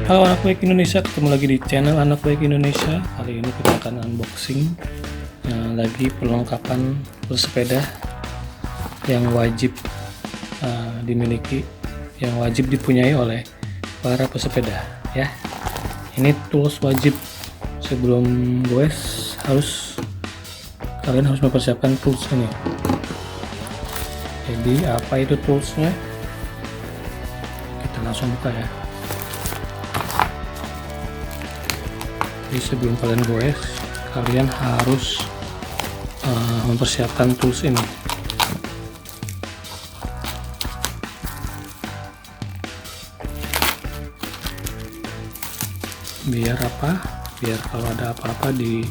Halo anak baik Indonesia, ketemu lagi di channel Anak Baik Indonesia. Kali ini kita akan unboxing lagi perlengkapan bersepeda yang wajib dimiliki, yang wajib dipunyai oleh para pesepeda ya. Ini tools wajib. Sebelum goes kalian harus mempersiapkan tools ini. Jadi apa itu toolsnya? Kita langsung buka ya. Jadi sebelum kalian goes, kalian harus mempersiapkan tools ini. Biar apa? Biar kalau ada apa-apa di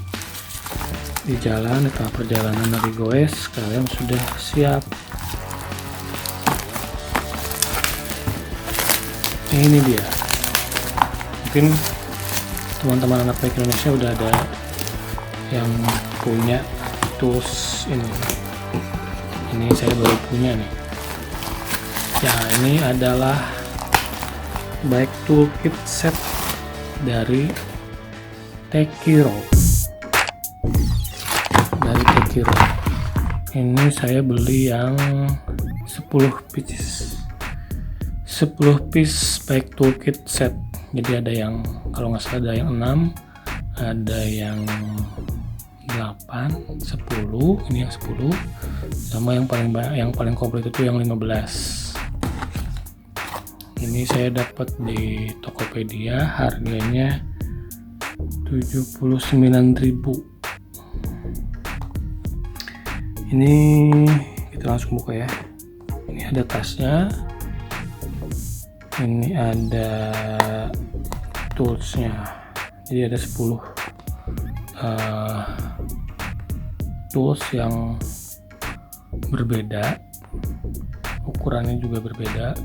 jalan atau perjalanan dari goes, kalian sudah siap. Ini dia. Mungkin teman-teman Anak Baik Indonesia udah ada yang punya tools ini. Ini saya baru punya nih. Ya, ini adalah bike toolkit set dari Tekiro. Ini saya beli yang 10 piece bike toolkit set. Jadi ada yang, kalau nggak salah ada yang 6, ada yang 8, 10, ini yang 10, sama yang paling komplit itu yang 15. Ini saya dapat di Tokopedia, harganya 79.000. Ini kita langsung buka ya. Ini ada tasnya, ini ada toolsnya. Jadi ada 10 tools yang berbeda, ukurannya juga berbeda,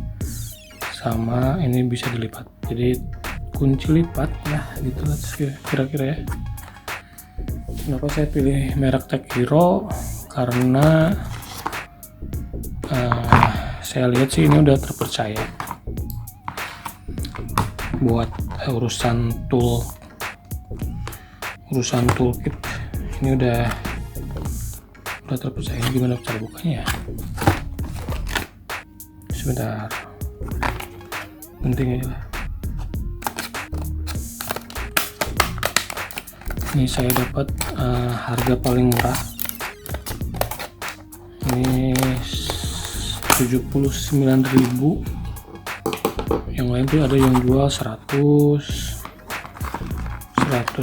sama ini bisa dilipat, jadi kunci lipat ya gitu lah kira-kira ya. Kenapa saya pilih merek Tekiro? Karena saya lihat sih ini udah terpercaya buat urusan toolkit. Ini udah terpercaya. Gimana cara bukanya ya? Sebentar, penting aja lah. Ini saya dapat harga paling murah. Ini 79.000. Yang lain tuh ada yang jual 100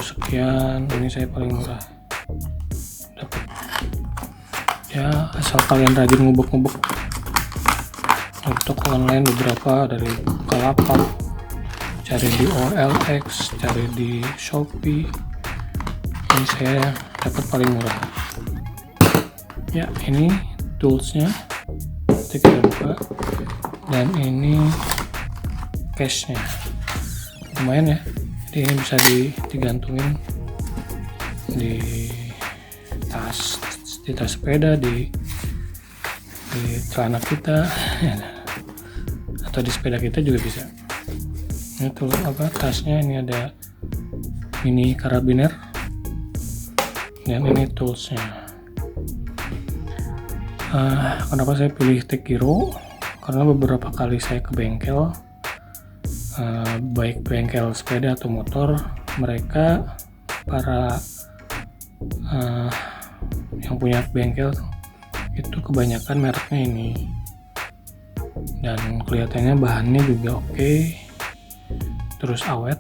sekian. Ini saya paling murah dapat ya, asal kalian rajin ngubek-ngubek. Untuk online beberapa dari Bukalapak, cari di OLX, cari di Shopee. Ini saya dapat paling murah ya. Ini toolsnya, kita buka, dan ini cashnya lumayan ya. Jadi ini bisa digantungin di tas sepeda, di celana kita atau di sepeda kita juga bisa. Ini tuh tasnya, ini ada mini karabiner, dan ini toolsnya. Kenapa saya pilih Tekiro? Karena beberapa kali saya ke bengkel, baik bengkel sepeda atau motor, mereka para yang punya bengkel itu kebanyakan mereknya ini, dan kelihatannya bahannya juga oke, terus awet.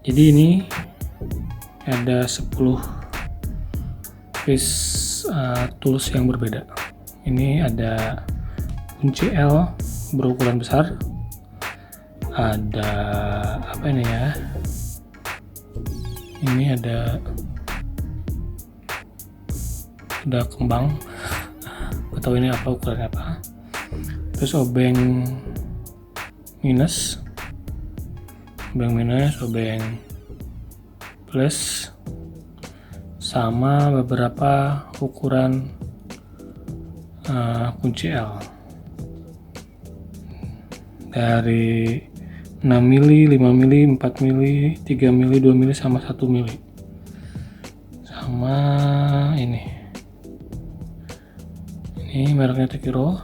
Jadi ini ada 10 piece tools yang berbeda. Ini ada kunci L berukuran besar, ada apa ini ya, ini ada kembang, atau ini apa, ukurannya apa. Terus obeng minus, obeng plus, sama beberapa ukuran kunci L. Dari 6 mili, 5 mili, 4 mili, 3 mili, 2 mili, sama 1 mili. Sama ini mereknya Tekiro.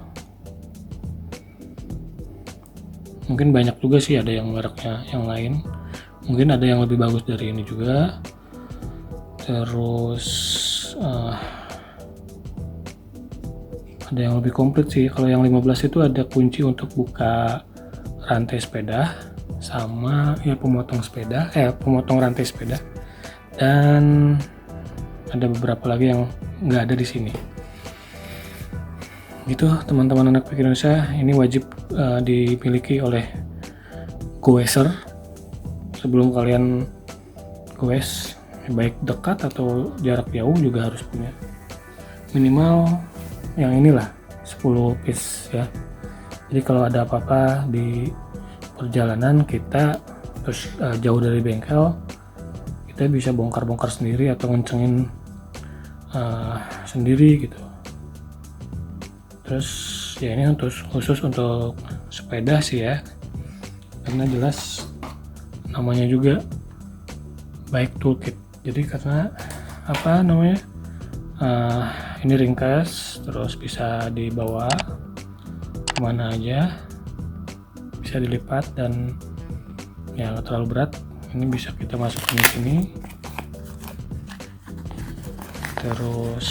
Mungkin banyak juga sih, ada yang mereknya yang lain, mungkin ada yang lebih bagus dari ini juga. Terus ada yang lebih komplit sih. Kalau yang 15 itu ada kunci untuk buka rantai sepeda, sama ya pemotong rantai sepeda, dan ada beberapa lagi yang nggak ada di sini. Gitu teman-teman anak Bike Indonesia, ini wajib dimiliki oleh goeser sebelum kalian goes, baik dekat atau jarak jauh juga harus punya minimal yang inilah 10 piece ya. Jadi kalau ada apa-apa di perjalanan kita terus jauh dari bengkel, kita bisa bongkar-bongkar sendiri atau ngencengin sendiri gitu. Terus ya ini khusus untuk sepeda sih ya, karena jelas namanya juga bike toolkit. Jadi karena ini ringkas, terus bisa dibawa kemana aja, bisa dilipat, dan ya nggak terlalu berat. Ini bisa kita masukin di sini, terus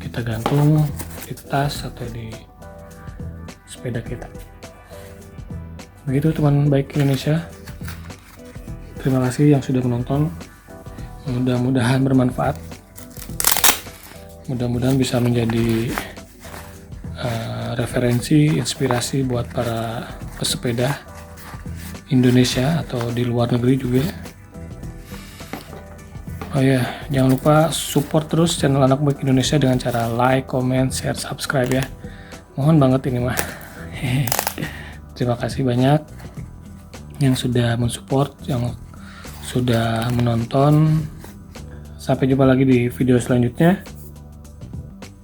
kita gantung di tas atau di sepeda kita. Begitu teman Bike Indonesia, terima kasih yang sudah menonton, mudah-mudahan bermanfaat, mudah-mudahan bisa menjadi referensi, inspirasi buat para pesepeda Indonesia atau di luar negeri juga. Oh ya, jangan lupa support terus channel Anak Bike Indonesia dengan cara like, comment, share, subscribe ya. Mohon banget ini mah. Terima kasih banyak yang sudah mensupport, yang sudah menonton. Sampai jumpa lagi di video selanjutnya.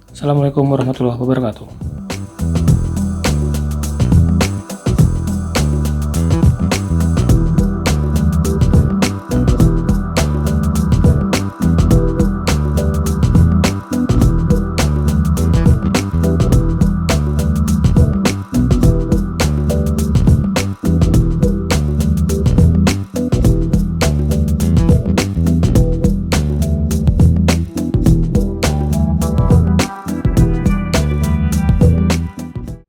Assalamualaikum warahmatullahi wabarakatuh.